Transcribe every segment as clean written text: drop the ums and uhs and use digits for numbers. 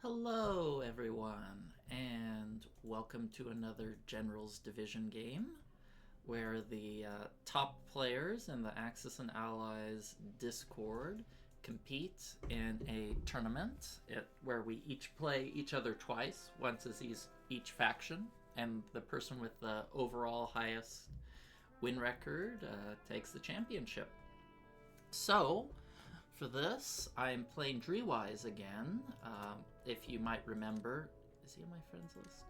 Hello, everyone, and welcome to another Generals Division game where the top players in the Axis and Allies Discord compete in a tournament where we each play each other twice, once as each faction, and the person with the overall highest win record takes the championship. So, for this, I'm playing Drewise again. If you might remember, is he on my friends list?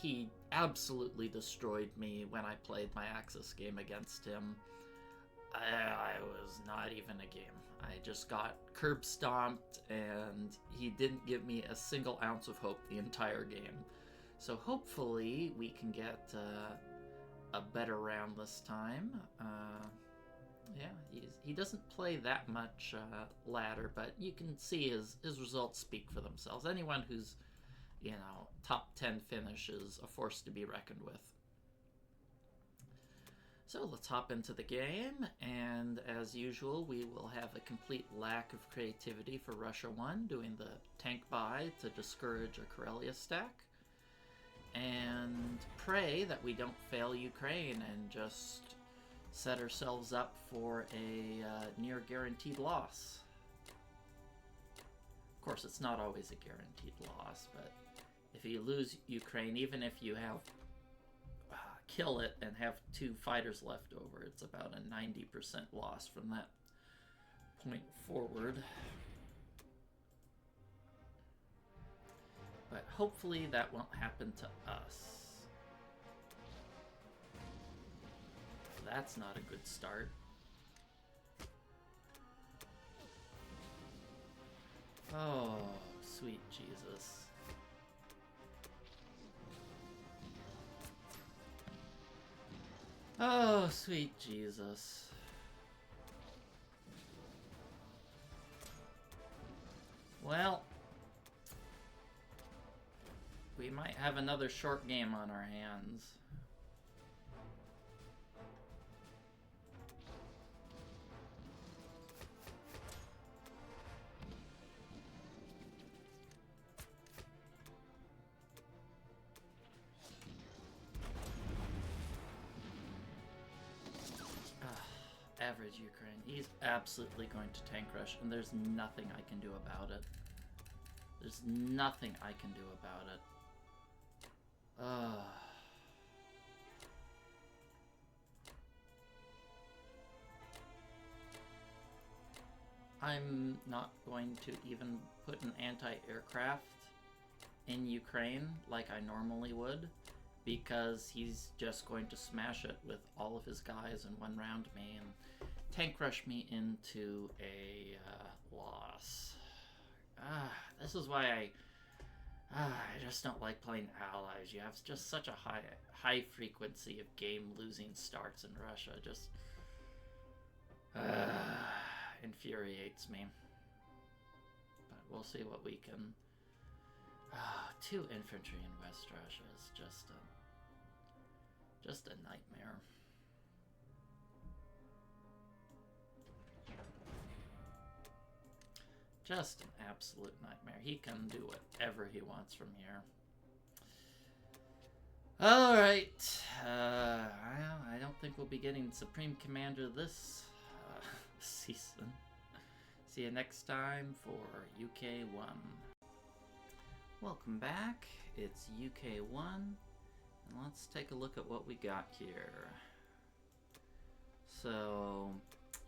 He absolutely destroyed me when I played my Axis game against him. I was not even a game. I just got curb stomped, and he didn't give me a single ounce of hope the entire game. So hopefully we can get a better round this time. Yeah, he doesn't play that much ladder, but you can see his results speak for themselves. Anyone who's, top 10 finish is a force to be reckoned with. So let's hop into the game, and as usual, we will have a complete lack of creativity for Russia 1, doing the tank buy to discourage a Karelia stack, and pray that we don't fail Ukraine and just set ourselves up for a near guaranteed loss. Of course, it's not always a guaranteed loss, but if you lose Ukraine, even if you have kill it and have 2 fighters left over, it's about a 90% loss from that point forward. But hopefully that won't happen to us. That's not a good start. Oh, sweet Jesus. Oh, sweet Jesus. Well, we might have another short game on our hands. Average Ukraine. He's absolutely going to tank rush, and there's nothing I can do about it. There's nothing I can do about it. I'm not going to even put an anti-aircraft in Ukraine like I normally would, because he's just going to smash it with all of his guys in one round me and tank rush me into a loss. This is why I just don't like playing allies. You have just such a high frequency of game losing starts in Russia. Just infuriates me. But we'll see what we can. 2 infantry in West Russia is just a nightmare. Just an absolute nightmare. He can do whatever he wants from here. Alright. I don't think we'll be getting Supreme Commander this season. See you next time for UK 1. Welcome back. It's UK 1. And let's take a look at what we got here. So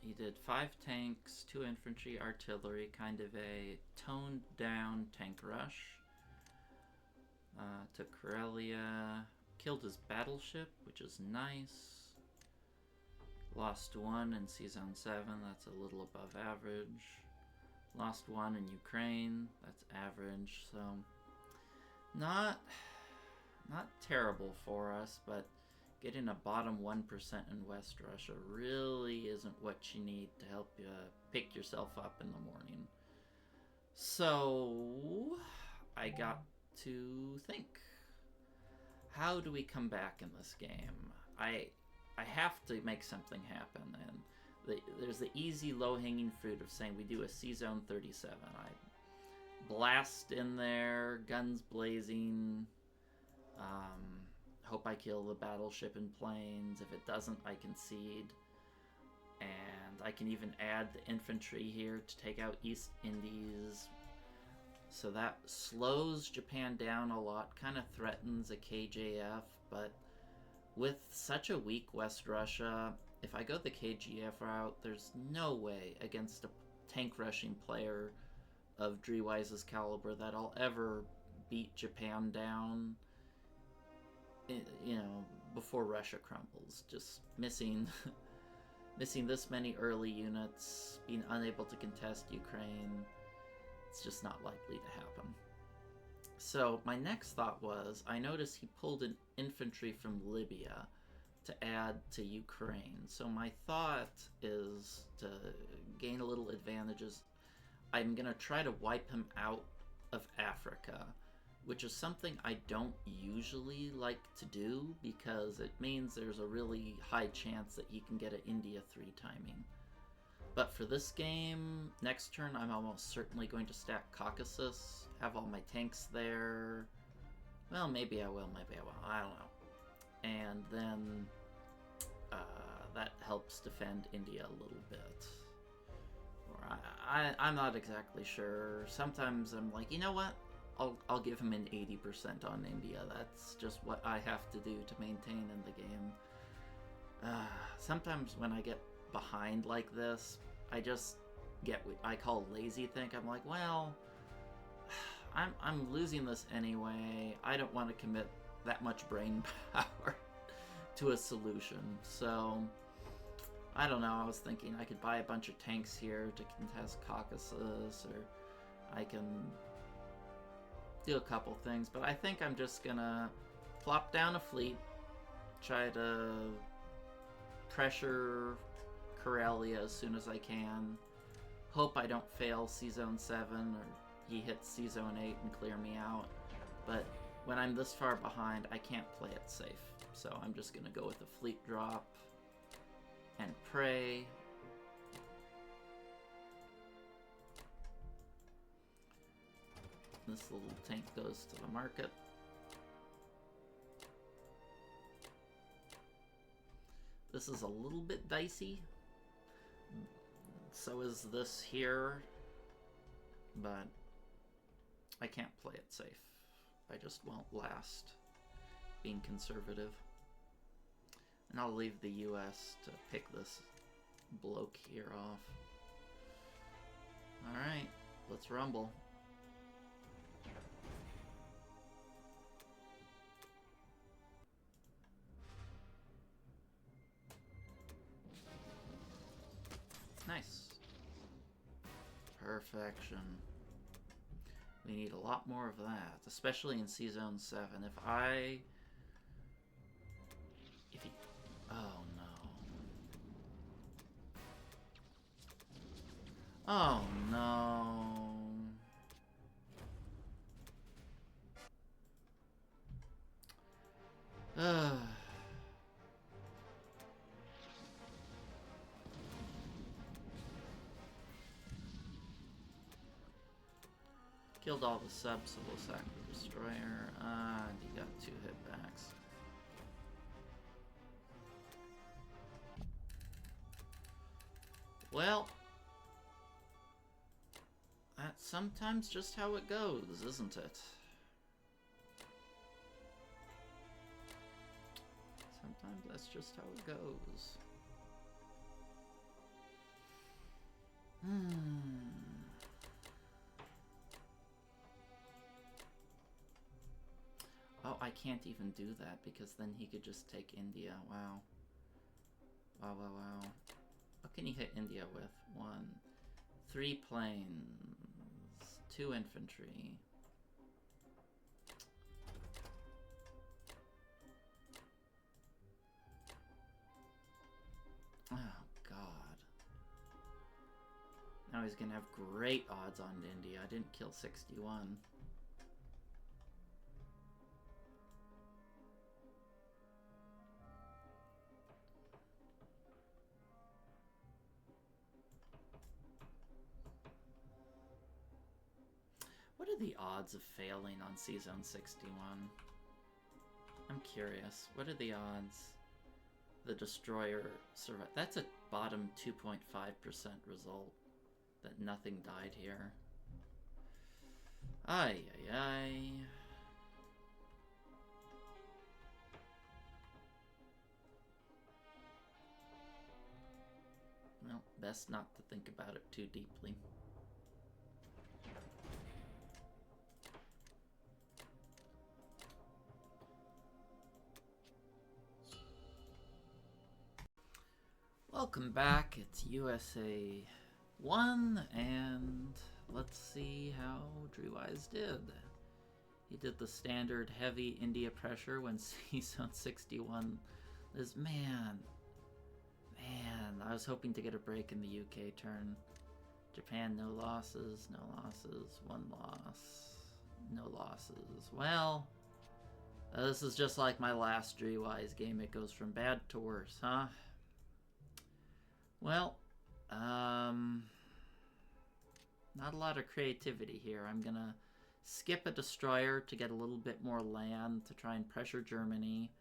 he did 5 tanks, 2 infantry, artillery, kind of a toned down tank rush. Took Karelia, killed his battleship, which is nice. Lost 1 in Season 7, that's a little above average. Lost 1 in Ukraine, that's average, so not terrible for us, but getting a bottom 1% in West Russia really isn't what you need to help you pick yourself up in the morning. So I got to think, how do we come back in this game? I have to make something happen, and there's the easy low-hanging fruit of saying we do a C-Zone 37. I blast in there, guns blazing. Hope I kill the battleship in planes. If it doesn't, I concede. And I can even add the infantry here to take out East Indies. So that slows Japan down a lot, kind of threatens a KJF, but with such a weak West Russia, if I go the KGF route, there's no way against a tank rushing player of Drewise's caliber that I'll ever beat Japan down, you know, before Russia crumbles. Just missing this many early units, being unable to contest Ukraine, it's just not likely to happen. So my next thought was, I noticed he pulled an infantry from Libya to add to Ukraine. So my thought is to gain a little advantages. I'm going to try to wipe him out of Africa, which is something I don't usually like to do because it means there's a really high chance that he can get an India 3 timing. But for this game, next turn I'm almost certainly going to stack Caucasus, have all my tanks there. Well, maybe I will, maybe I won't, I don't know. And then that helps defend India a little bit. Or I'm not exactly sure. Sometimes I'm like, you know what? I'll give him an 80% on India. That's just what I have to do to maintain in the game. Sometimes when I get behind like this, I just get what I call lazy think. I'm like, well, I'm losing this anyway. I don't want to commit that much brain power to a solution. So I don't know, I was thinking I could buy a bunch of tanks here to contest Caucasus, or I can do a couple things, but I think I'm just gonna plop down a fleet, try to pressure Karelia as soon as I can, hope I don't fail C-Zone 7 or he hits C-Zone 8 and clear me out, but when I'm this far behind, I can't play it safe, so I'm just gonna go with a fleet drop and pray. This little tank goes to the market. This is a little bit dicey. So is this here. But I can't play it safe. I just won't last being conservative. And I'll leave the US to pick this bloke here off. Alright, let's rumble. Nice. Perfection. We need a lot more of that, especially in C-Zone 7. Oh no. Oh no. Ugh. Killed all the subs, so we'll sack the destroyer. You got 2 hitbacks. Well, that's sometimes just how it goes, isn't it? Sometimes that's just how it goes. Oh, I can't even do that because then he could just take India. Wow. Wow, wow, wow. What can he hit India with? 1, 3 planes, 2 infantry. Oh, God. Now he's gonna have great odds on India. I didn't kill 61. What are the odds of failing on C-Zone 61? I'm curious. What are the odds the destroyer survive? That's a bottom 2.5% result. That nothing died here. Ay, ay, ay. Well, best not to think about it too deeply. Welcome back. It's USA 1, and let's see how Drewise did. He did the standard heavy India pressure when C-Zone 61 is, man, I was hoping to get a break in the UK turn. Japan, no losses, no losses, one loss, no losses. Well, this is just like my last Drewise game. It goes from bad to worse, huh? Well, not a lot of creativity here. I'm gonna skip a destroyer to get a little bit more land to try and pressure Germany.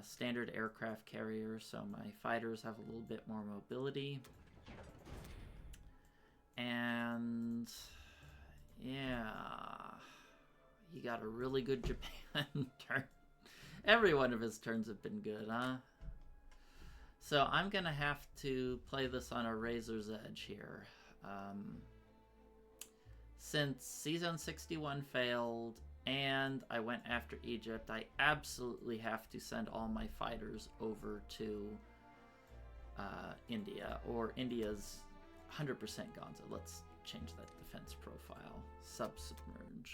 Standard aircraft carrier, so my fighters have a little bit more mobility. And yeah, he got a really good Japan turn. Every one of his turns have been good, huh? So I'm gonna have to play this on a razor's edge here. Since C-Zone 61 failed and I went after Egypt, I absolutely have to send all my fighters over to India, or India's 100% gone. So let's change that defense profile. Sub-submerge.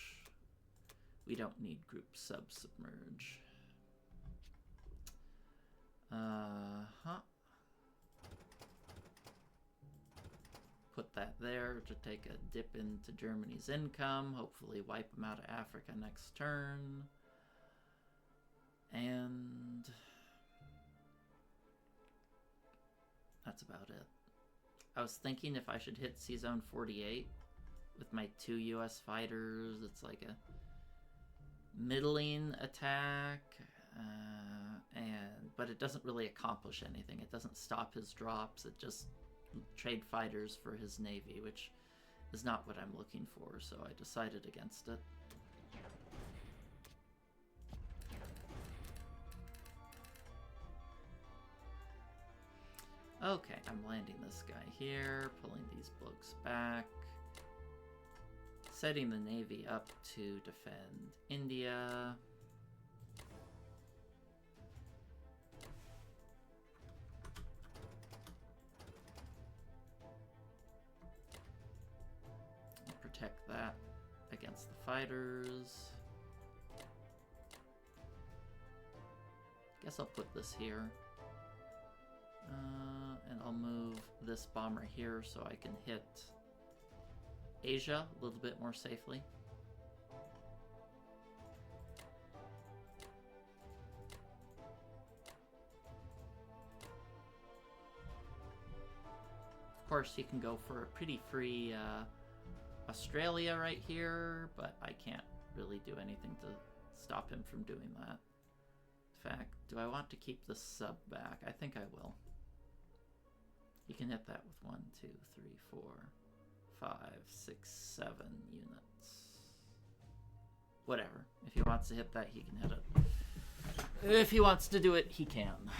We don't need group sub-submerge. Put that there to take a dip into Germany's income. Hopefully wipe them out of Africa next turn. And that's about it. I was thinking if I should hit C-Zone 48 with my 2 US fighters. It's like a middling attack. But it doesn't really accomplish anything. It doesn't stop his drops. It just trade fighters for his navy, which is not what I'm looking for, so I decided against it. Okay, I'm landing this guy here, pulling these blokes back, setting the navy up to defend India. Protect that against the fighters. Guess I'll put this here. And I'll move this bomber here so I can hit Asia a little bit more safely. Of course, you can go for a pretty free Australia right here, but I can't really do anything to stop him from doing that. In fact, do I want to keep the sub back? I think I will. You can hit that with 1, 2, 3, 4, 5, 6, 7 units. Whatever. If he wants to hit that, he can hit it. If he wants to do it, he can.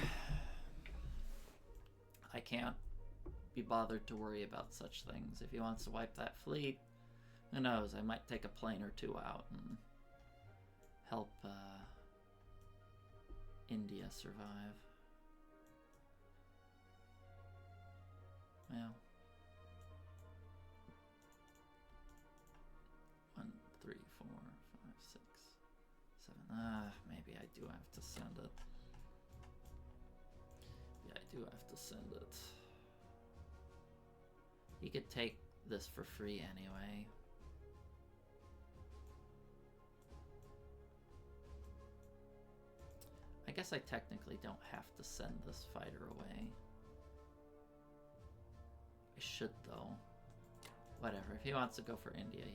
I can't be bothered to worry about such things. If he wants to wipe that fleet, who knows? I might take a plane or two out and help India survive. Well, 1, 3, 4, 5, 6, 7. Maybe I do have to send it. Yeah, I do have to send it. You could take this for free anyway. I guess I technically don't have to send this fighter away. I should, though. Whatever. If he wants to go for India,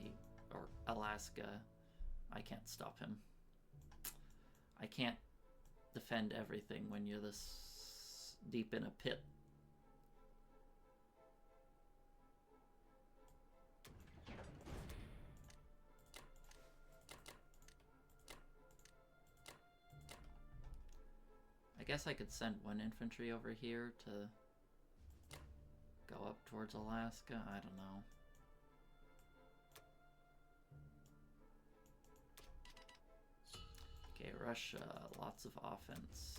or Alaska, I can't stop him. I can't defend everything when you're this deep in a pit. I guess I could send one infantry over here to go up towards Alaska. I don't know. Okay, Russia, lots of offense.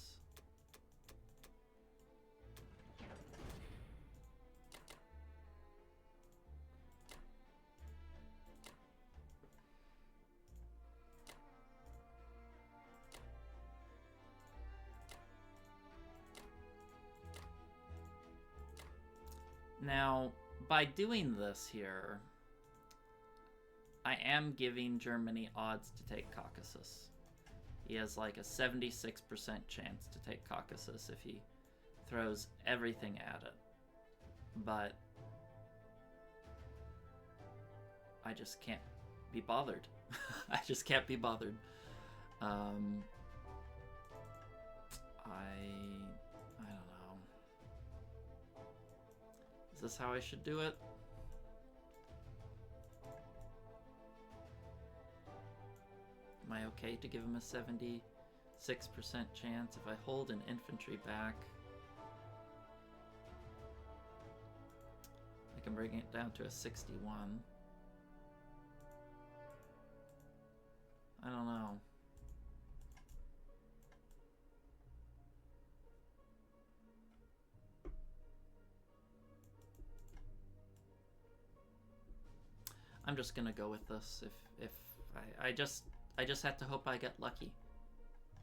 Now, by doing this here, I am giving Germany odds to take Caucasus. He has like a 76% chance to take Caucasus if he throws everything at it. But I just can't be bothered. I just can't be bothered. I don't know. Is this how I should do it? Am I okay to give him a 76% chance if I hold an infantry back? I can bring it down to a 61. I don't know. I'm just gonna go with this. If I just have to hope I get lucky.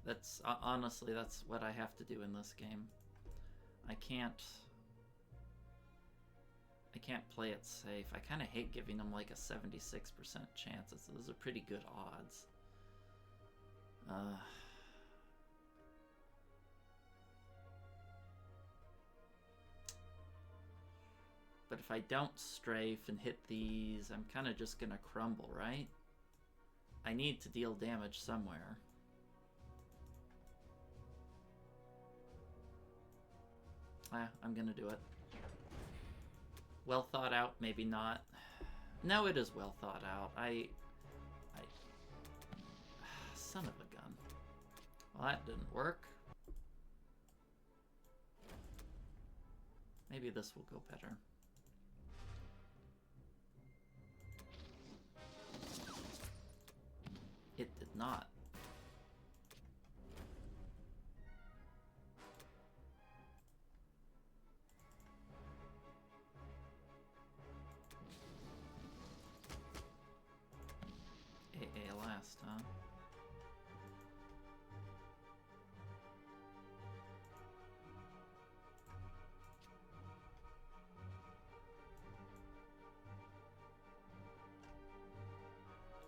That's honestly, that's what I have to do in this game. I can't play it safe. I kind of hate giving them like a 76% chance. Those are pretty good odds. But if I don't strafe and hit these, I'm kind of just gonna crumble, right? I need to deal damage somewhere. I'm gonna do it. Well thought out, maybe not. No, it is well thought out. Son of a gun. Well, that didn't work. Maybe this will go better. It did not. AA last, huh?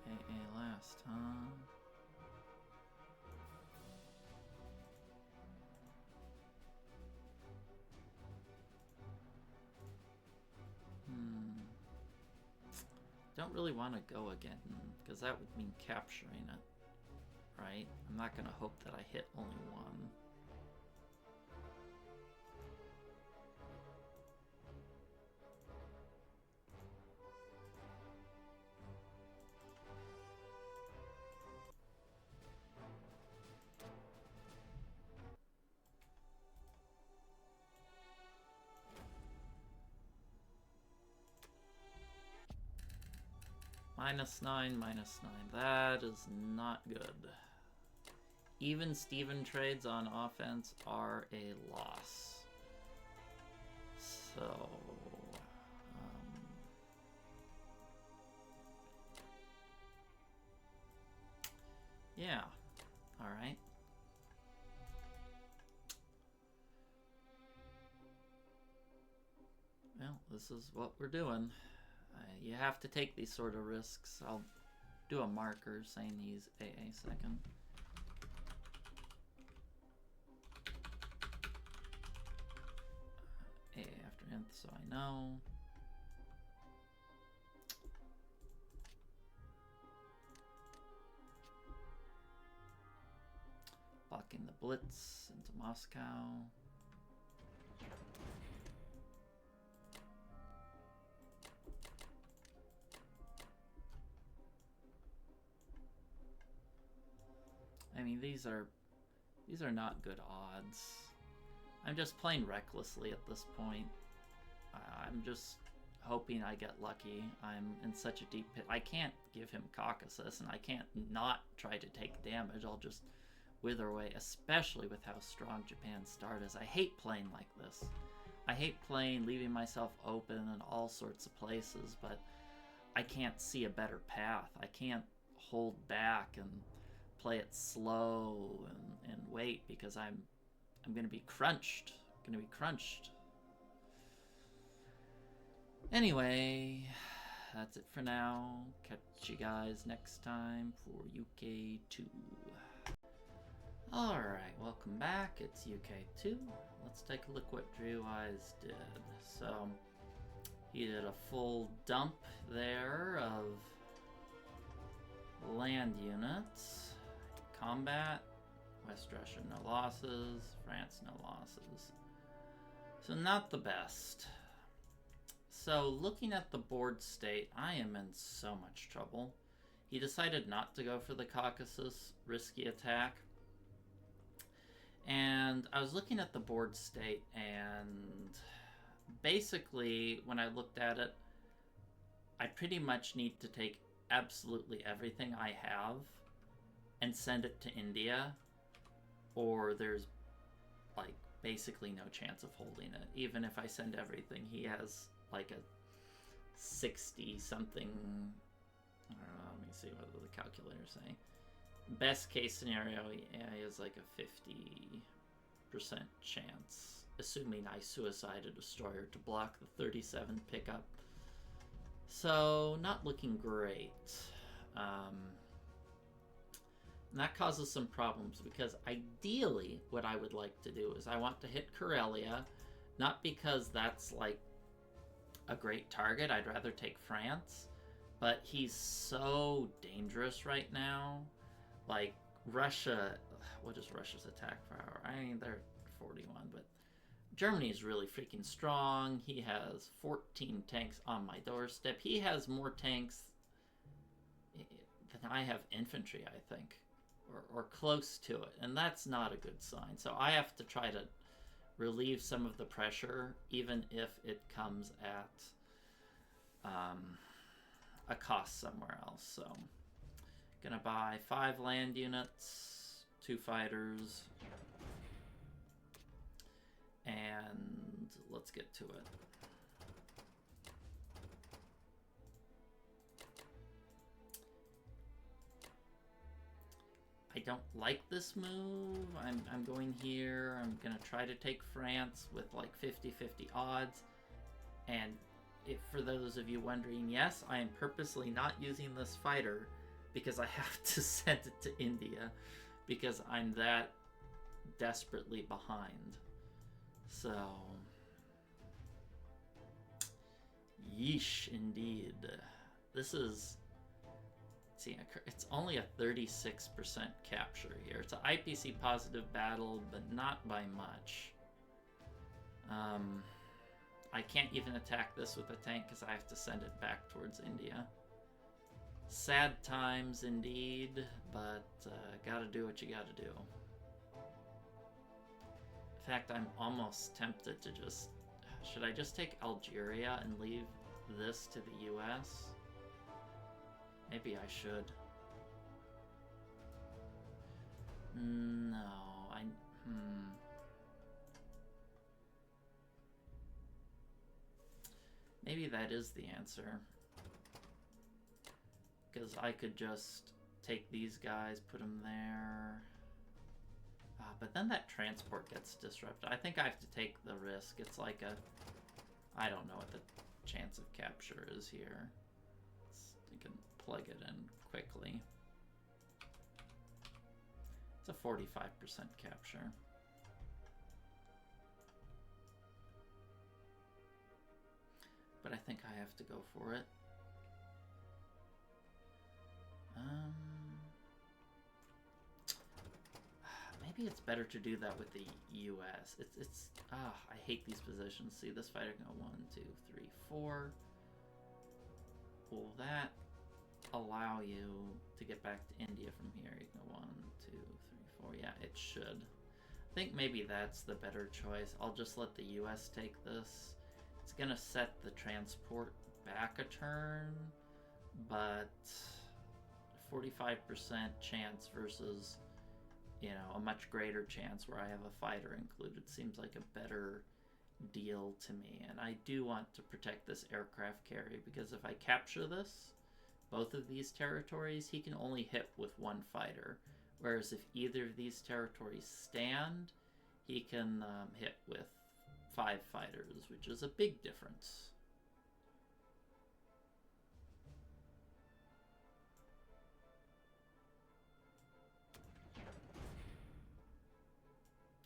AA last, huh? Don't really want to go again, because that would mean capturing it, right? I'm not going to hope that I hit only one. -9, -9. That is not good. Even Steven trades on offense are a loss. So, yeah. All right. Well, this is what we're doing. You have to take these sort of risks. I'll do a marker saying he's AA second. AA after nth, so I know. blocking the blitz into Moscow. I mean, these are not good odds. I'm just playing recklessly at this point. I'm just hoping I get lucky. I'm in such a deep pit. I can't give him Caucasus, and I can't not try to take damage. I'll just wither away, especially with how strong Japan's start is. I hate playing like this. I hate playing, leaving myself open in all sorts of places, but I can't see a better path. I can't hold back and play it slow and wait, because I'm gonna be crunched. Anyway, that's it for now. Catch you guys next time for UK2. Alright, welcome back. It's UK2. Let's take a look what Drewise did. So, he did a full dump there of land units. Combat. West Russia, no losses. France, no losses. So, not the best. So, looking at the board state, I am in so much trouble. He decided not to go for the Caucasus risky attack. And I was looking at the board state, and basically, when I looked at it, I pretty much need to take absolutely everything I have and send it to India, or there's, like, basically no chance of holding it. Even if I send everything, he has like a 60-something, I don't know, let me see what the calculator's saying. Best case scenario, he has like a 50% chance, assuming I suicide a destroyer to block the 37 pickup. So, not looking great. And that causes some problems, because ideally what I would like to do is I want to hit Karelia, not because that's like a great target. I'd rather take France, but he's so dangerous right now. Like, Russia, what is Russia's attack power? I mean, they're 41, but Germany is really freaking strong. He has 14 tanks on my doorstep. He has more tanks than I have infantry, I think, or close to it, and that's not a good sign. So I have to try to relieve some of the pressure, even if it comes at a cost somewhere else. So, gonna buy 5 land units, 2 fighters, and let's get to it. I don't like this move. I'm going here. I'm going to try to take France with like 50-50 odds. And for those of you wondering, yes, I am purposely not using this fighter because I have to send it to India because I'm that desperately behind. So, yeesh indeed. This is... See, it's only a 36% capture here. It's an IPC positive battle, but not by much. I can't even attack this with a tank because I have to send it back towards India. Sad times indeed, but gotta do what you gotta do. In fact, I'm almost tempted to just... Should I just take Algeria and leave this to the US? Maybe I should. No, Maybe that is the answer. Because I could just take these guys, put them there. But then that transport gets disrupted. I think I have to take the risk. It's like a... I don't know what the chance of capture is here. You can plug it in quickly. It's a 45% capture. But I think I have to go for it. Maybe maybe it's better to do that with the U.S. I hate these positions. See, this fighter can go 1, 2, 3, 4. Will that allow you to get back to India from here? You can go 1, 2, 3, 4. Yeah, it should. I think maybe that's the better choice. I'll just let the U.S. take this. It's gonna set the transport back a turn, but 45% chance versus, you know, a much greater chance where I have a fighter included seems like a better deal to me. And I do want to protect this aircraft carrier, because if I capture this, both of these territories, he can only hit with 1 fighter. Whereas if either of these territories stand, he can hit with 5 fighters, which is a big difference.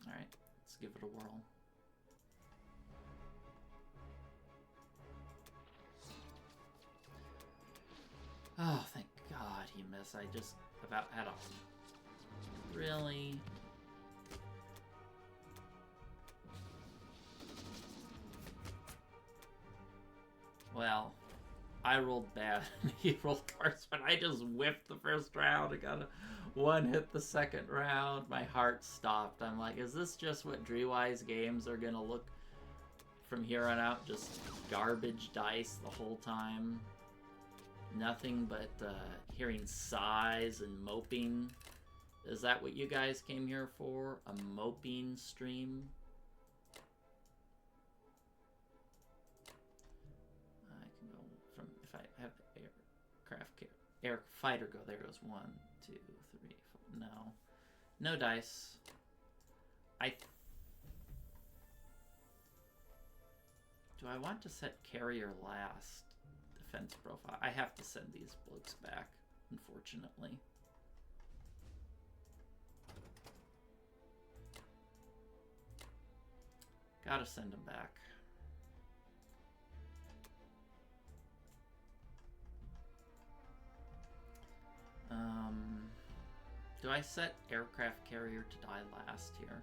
Alright, let's give it a whirl. Oh, thank God he missed. I just about had a... Really? Well, I rolled bad. He rolled worse, but I just whiffed the first round. I got a 1 hit the second round. My heart stopped. I'm like, is this just what Drewise games are gonna look from here on out? Just garbage dice the whole time? Nothing but hearing sighs and moping. Is that what you guys came here for? A moping stream? I can go from, if I have air fighter go, there goes 1, 2, 3, 4. No. No dice. Do I want to set carrier last? Defense profile. I have to send these blokes back, unfortunately. Gotta send them back. Do I set aircraft carrier to die last here?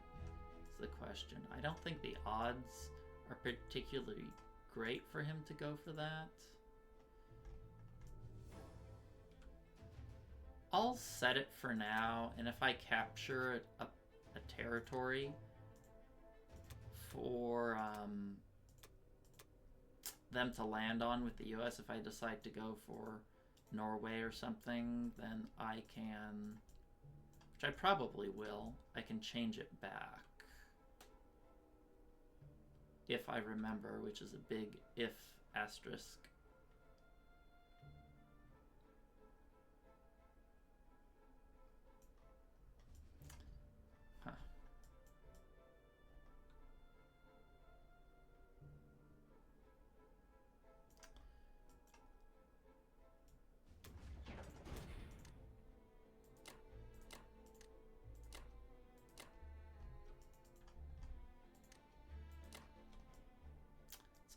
Is the question. I don't think the odds are particularly great for him to go for that. I'll set it for now, and if I capture a territory for them to land on with the US, if I decide to go for Norway or something, then I can, which I probably will, I can change it back. If I remember, which is a big if asterisk.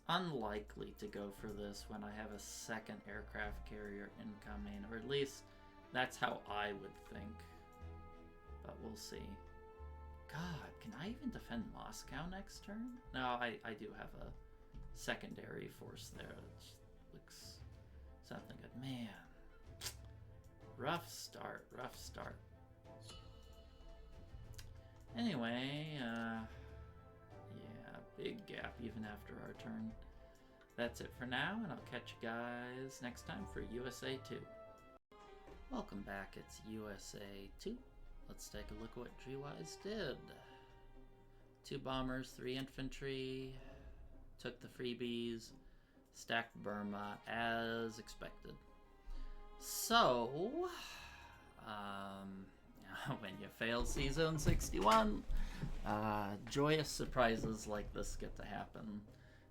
Unlikely to go for this when I have a second aircraft carrier incoming, or at least that's how I would think, but we'll see. God, can I even defend Moscow next turn? No, I do have a secondary force there. It looks something good. Man, rough start, rough start. Anyway, yeah, big gap even after our turn. That's it for now, and I'll catch you guys next time for USA 2. Welcome back, it's USA 2. Let's take a look at what Drewise did. 2 bombers, 3 infantry, took the freebies, stacked Burma as expected. So, when you fail C-Zone 61, joyous surprises like this get to happen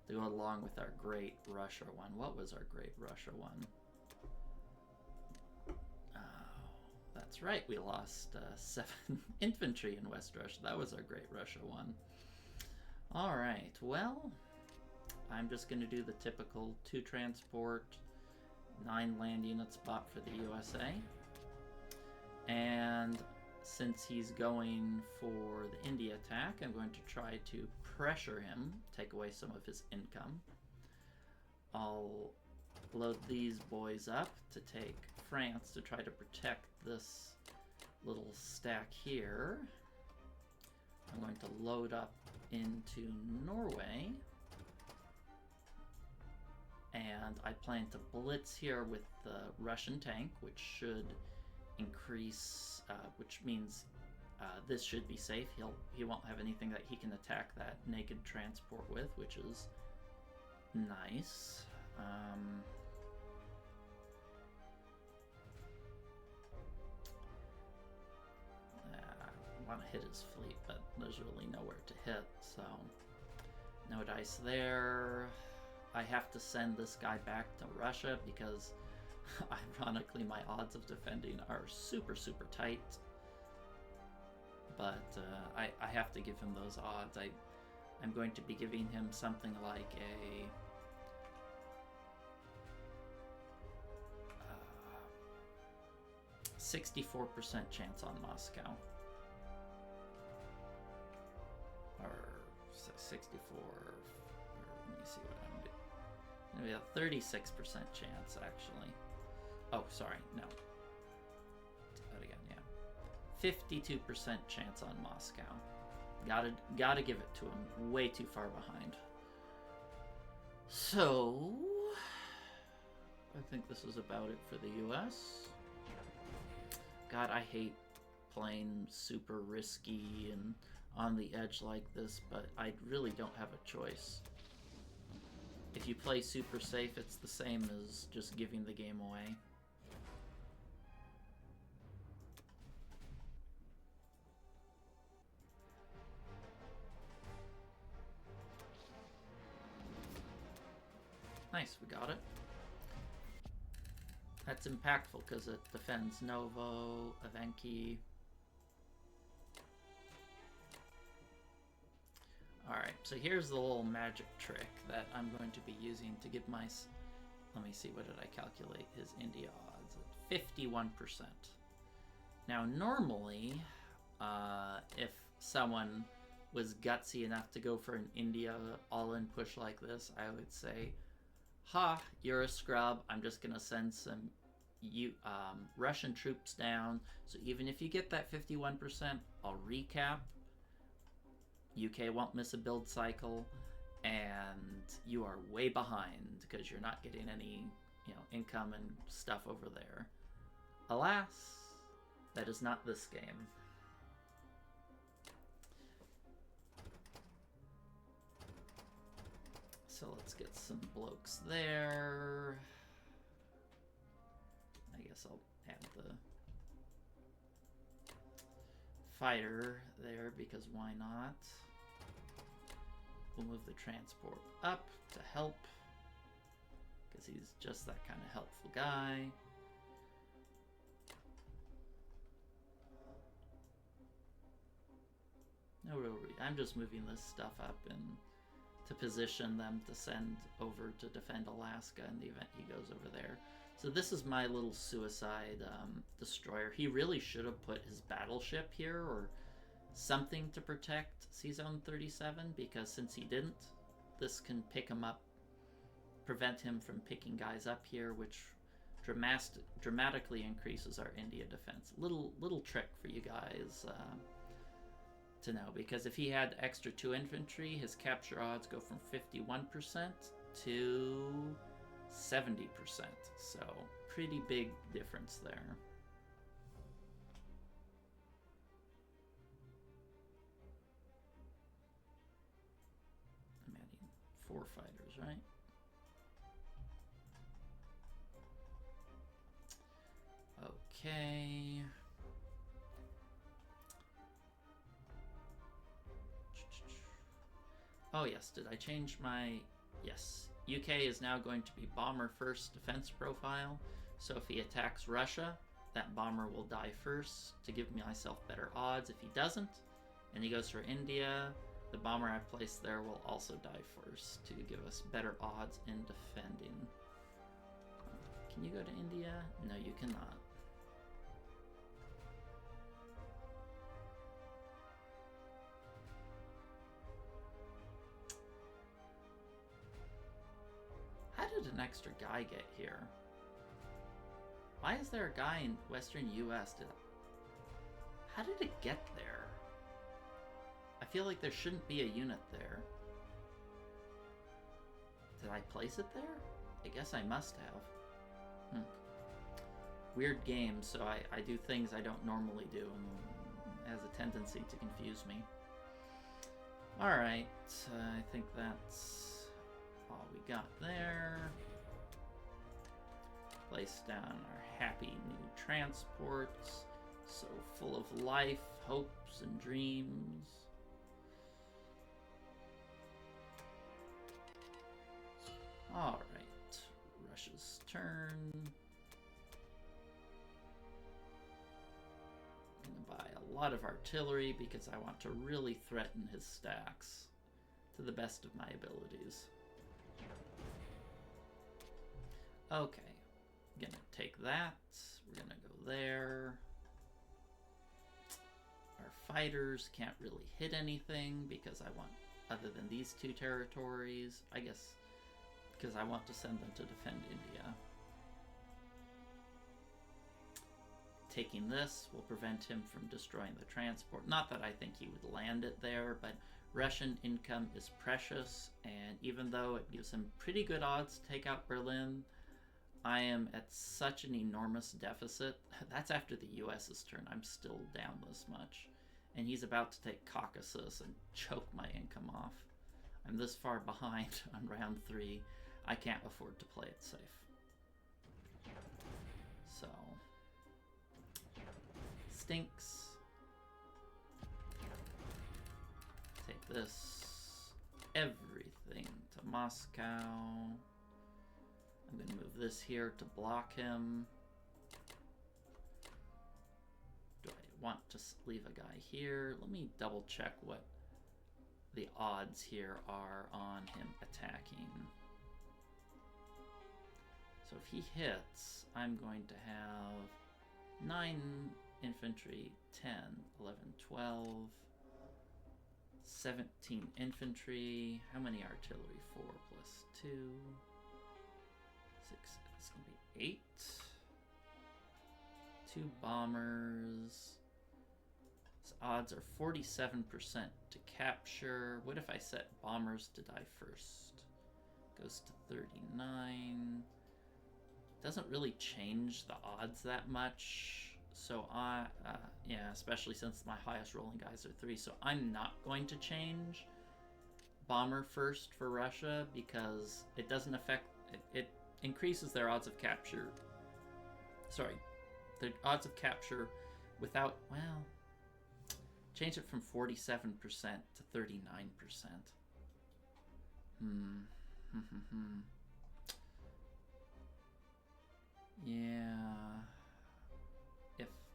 to go along with our Great Russia one. What was our Great Russia one? Oh, that's right, we lost 7 infantry in West Russia. That was our Great Russia one. Alright, well, I'm just going to do the typical 2 transport, 9 land units bought for the USA. And since he's going for the India attack, I'm going to try to pressure him, take away some of his income. I'll load these boys up to take France to try to protect this little stack here. I'm going to load up into Norway. And I plan to blitz here with the Russian tank, which should increase, which means this should be safe. He won't have anything that he can attack that naked transport with, which is nice. I want to hit his fleet, but there's really nowhere to hit, so no dice there. I have to send this guy back to Russia because, ironically, my odds of defending are super, super tight. But I have to give him those odds. I'm going to be giving him something like a 64% chance on Moscow. Or 64, let me see what I'm doing. Maybe a 36% chance, actually. Oh, sorry, no. Do that again, yeah. 52% chance on Moscow. Gotta give it to him. Way too far behind. So, I think this is about it for the US. God, I hate playing super risky and on the edge like this, but I really don't have a choice. If you play super safe, it's the same as just giving the game away. Nice, we got it. That's impactful because it defends Novo, Evenki. Alright, so here's the little magic trick that I'm going to be using to give my... Let me see, what did I calculate his India odds at? 51%. Now, normally, if someone was gutsy enough to go for an India all-in push like this, I would say, ha, you're a scrub, I'm just going to send some Russian troops down, so even if you get that 51%, I'll recap. UK won't miss a build cycle, and you are way behind because you're not getting any, income and stuff over there. Alas, that is not this game. So let's get some blokes there. I guess I'll add the fighter there because why not? We'll move the transport up to help because he's just that kind of helpful guy. No real I'm just moving this stuff up and to position them to send over to defend Alaska in the event he goes over there. So this is my little suicide destroyer. He really should have put his battleship here or something to protect C-Zone 37, because since he didn't, this can pick him up, prevent him from picking guys up here, which dramatically increases our India defense. Little trick for you guys to know, because if he had extra 2 infantry, his capture odds go from 51% to 70%, so pretty big difference there. I'm adding 4 fighters, right? Okay. Oh yes, did I change my... Yes. UK is now going to be bomber first defense profile, so if he attacks Russia, that bomber will die first to give myself better odds. If he doesn't, and he goes for India, the bomber I placed there will also die first to give us better odds in defending. Can you go to India? No, you cannot. an extra guy get here? Why is there a guy in Western U.S.? How did it get there? I feel like there shouldn't be a unit there. Did I place it there? I guess I must have. Weird game, so I do things I don't normally do, and has a tendency to confuse me. Alright, I think that's all we got there. Place down our happy new transports, so full of life, hopes, and dreams. Alright, Russia's turn. I'm gonna buy a lot of artillery because I want to really threaten his stacks to the best of my abilities. Okay, gonna take that. We're gonna go there. Our fighters can't really hit anything because I want, other than these two territories, I guess, because I want to send them to defend India. Taking this will prevent him from destroying the transport. Not that I think he would land it there, but Russian income is precious, and even though it gives him pretty good odds to take out Berlin, I am at such an enormous deficit. That's after the US's turn. I'm still down this much. And he's about to take Caucasus and choke my income off. I'm this far behind on round 3. I can't afford to play it safe. So, stinks. Take this, everything to Moscow. I'm going to move this here to block him. Do I want to leave a guy here? Let me double check what the odds here are on him attacking. So if he hits, I'm going to have 9 infantry, 10, 11, 12, 17 infantry. How many artillery? 4 plus 2. 6. It's going to be 8. 2 bombers. His odds are 47% to capture. What if I set bombers to die first? Goes to 39. Doesn't really change the odds that much. So yeah, especially since my highest rolling guys are 3. So I'm not going to change bomber first for Russia because it doesn't affect, it increases their odds of capture. Sorry, the odds of capture without, well, change it from 47% to 39%. Yeah.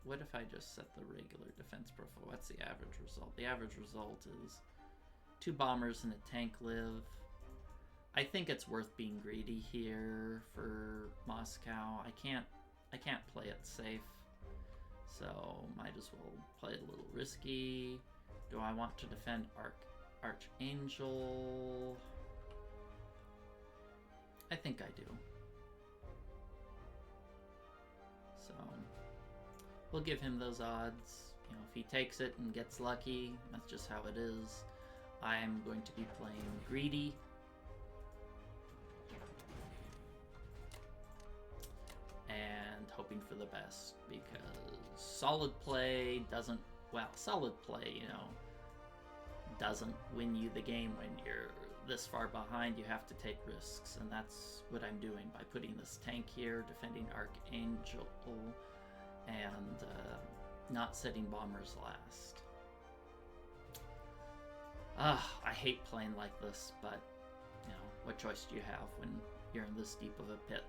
What if I just set the regular defense profile? What's the average result? The average result is 2 bombers and a tank live. I think it's worth being greedy here for Moscow. I can't play it safe. So might as well play it a little risky. Do I want to defend Archangel? I think I do. So we'll give him those odds. You know, if he takes it and gets lucky, that's just how it is. I'm going to be playing greedy. And hoping for the best, because solid play doesn't, well, solid play, you know, doesn't win you the game when you're this far behind. You have to take risks, and that's what I'm doing by putting this tank here, defending Archangel, and not setting bombers last. I hate playing like this, but, you know, what choice do you have when you're in this deep of a pit?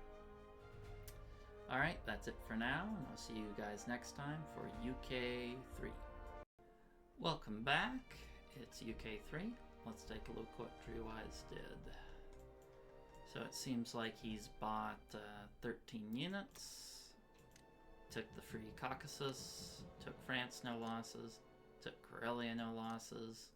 Alright, that's it for now, and I'll see you guys next time for UK 3. Welcome back. It's UK 3. Let's take a look what Drewise did. So it seems like he's bought 13 units, took the free Caucasus, took France no losses, took Karelia no losses.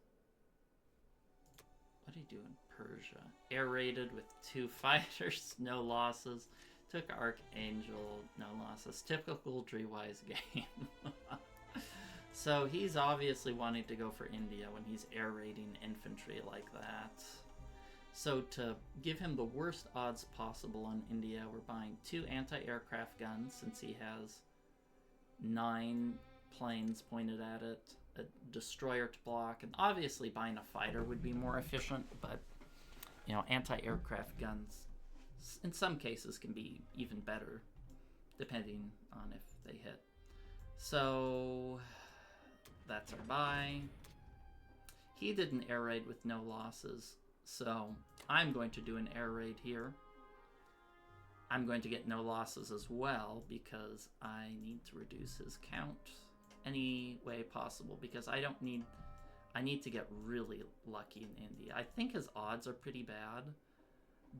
What did he do in Persia. Air raided with 2 fighters, no losses. Took Archangel, no losses. Typical Drewise game. So he's obviously wanting to go for India when he's air raiding infantry like that. So to give him the worst odds possible on India, we're buying 2 anti-aircraft guns since he has 9 planes pointed at it, a destroyer to block, and obviously buying a fighter would be more efficient, but you know, anti-aircraft guns in some cases can be even better depending on if they hit. So that's our buy. He did an air raid with no losses, so I'm going to do an air raid here. I'm going to get no losses as well because I need to reduce his count any way possible because I need to get really lucky in India. I think his odds are pretty bad,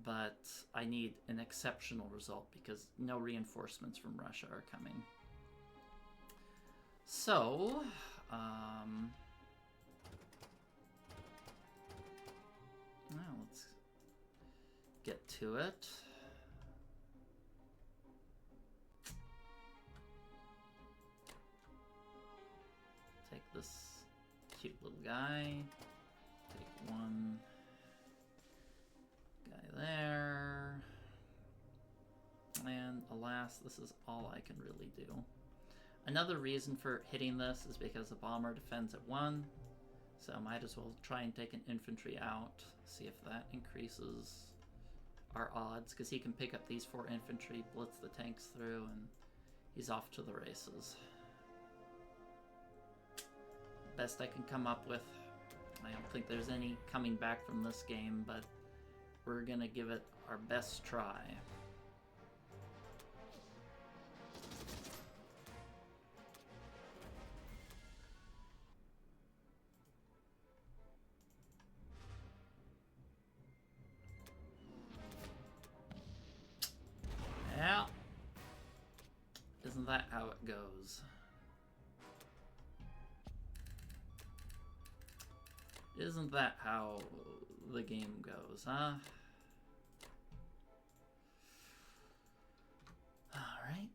but I need an exceptional result because no reinforcements from Russia are coming. So, now let's get to it. Take this cute little guy. Take one guy there. And alas, this is all I can really do. Another reason for hitting this is because the bomber defends at 1. So I might as well try and take an infantry out. See if that increases our odds. Because he can pick up these 4 infantry, blitz the tanks through, and he's off to the races. Best I can come up with. I don't think there's any coming back from this game, but we're going to give it our best try. Yeah. Isn't that how it goes? Isn't that how the game goes, huh? Alright.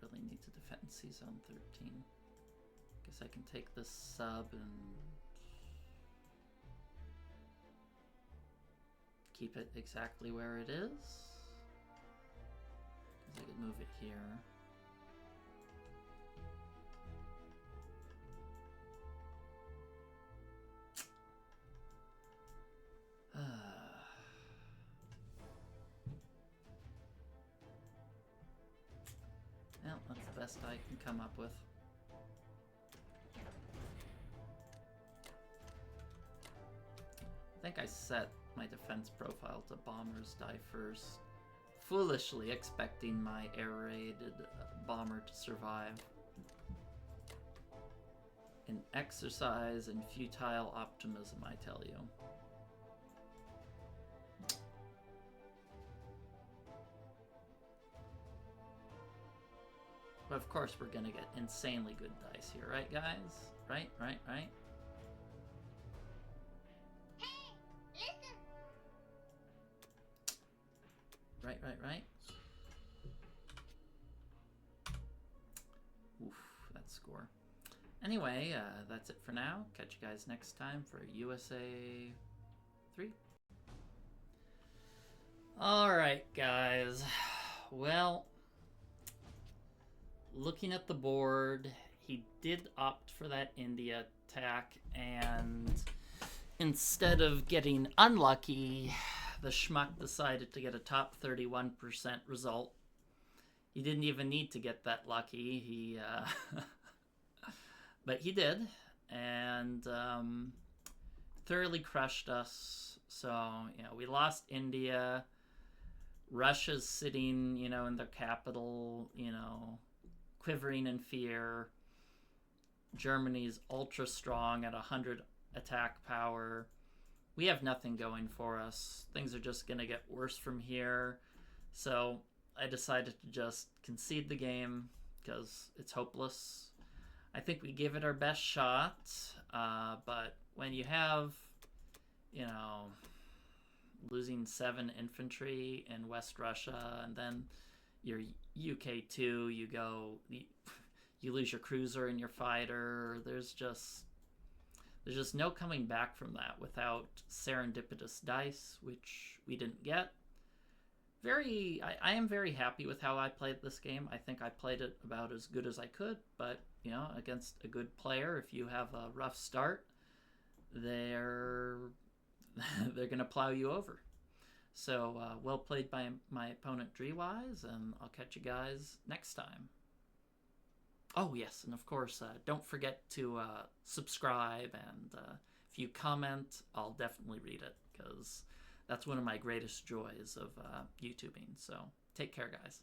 Really need to defend C-Zone 13. Guess I can take this sub and keep it exactly where it is. Because I could move it here. Well, that's the best I can come up with. I think I set my defense profile to bombers die first, foolishly expecting my air-raided bomber to survive. An exercise in futile optimism, I tell you. But of course we're gonna get insanely good dice here, right guys? Right? Hey, listen. Right. Oof, that score. Anyway, that's it for now. Catch you guys next time for USA 3. Alright, guys. Well, looking at the board, he did opt for that India attack, and instead of getting unlucky, the schmuck decided to get a top 31% result. He didn't even need to get that lucky. But he did, and thoroughly crushed us. So, we lost India. Russia's sitting, in their capital, quivering in fear. Germany's ultra strong at 100 attack power. We have nothing going for us. Things are just going to get worse from here. So I decided to just concede the game because it's hopeless. I think we gave it our best shot, but when you have, losing 7 infantry in West Russia, and then your UK2, you lose your cruiser and your fighter. There's just no coming back from that without serendipitous dice, which we didn't get. I am very happy with how I played this game. I think I played it about as good as I could, but against a good player, if you have a rough start, they're gonna plow you over. So well played by my opponent Drewise, and I'll catch you guys next time. Oh yes, and of course, don't forget to subscribe, and if you comment, I'll definitely read it, because that's one of my greatest joys of YouTubing. So take care, guys.